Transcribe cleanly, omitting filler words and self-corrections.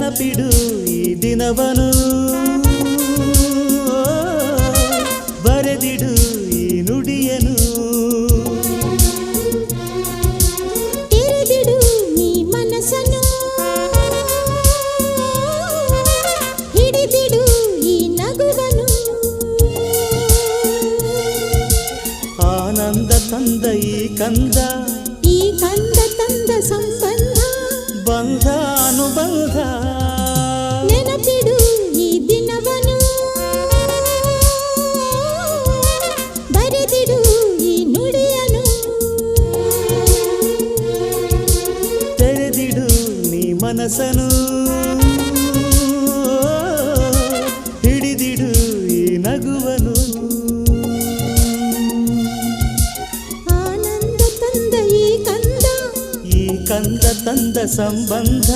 ನೆನಪಿಡು ಈ ದಿನವನು ಬರೆದಿಡು ಈ ನುಡಿಯನು ತೆರೆದಿಡು ನೀ ಮನಸ್ಸನ್ನು ಹಿಡಿದಿಡು ಈ ನಗುವನು ಆನಂದ ತಂದ ಈ ಕಂದ ತಂದ ಸಂಬಂಧ ಬಂಧ ಅನುಬಂಧ ನೆನಪಿಡು ಈ ದಿನವನು ಬರೆದಿಡು ಈ ನುಡಿಯನು ತೆರೆದಿಡು ನೀ ಮನಸ್ಸನು ಹಿಡಿದಿಡು ಈ ನಗುವನು ಆನಂದ ತಂದ ಈ ಕಂದ ಕಂದ ತಂದ ಸಂಬಂಧ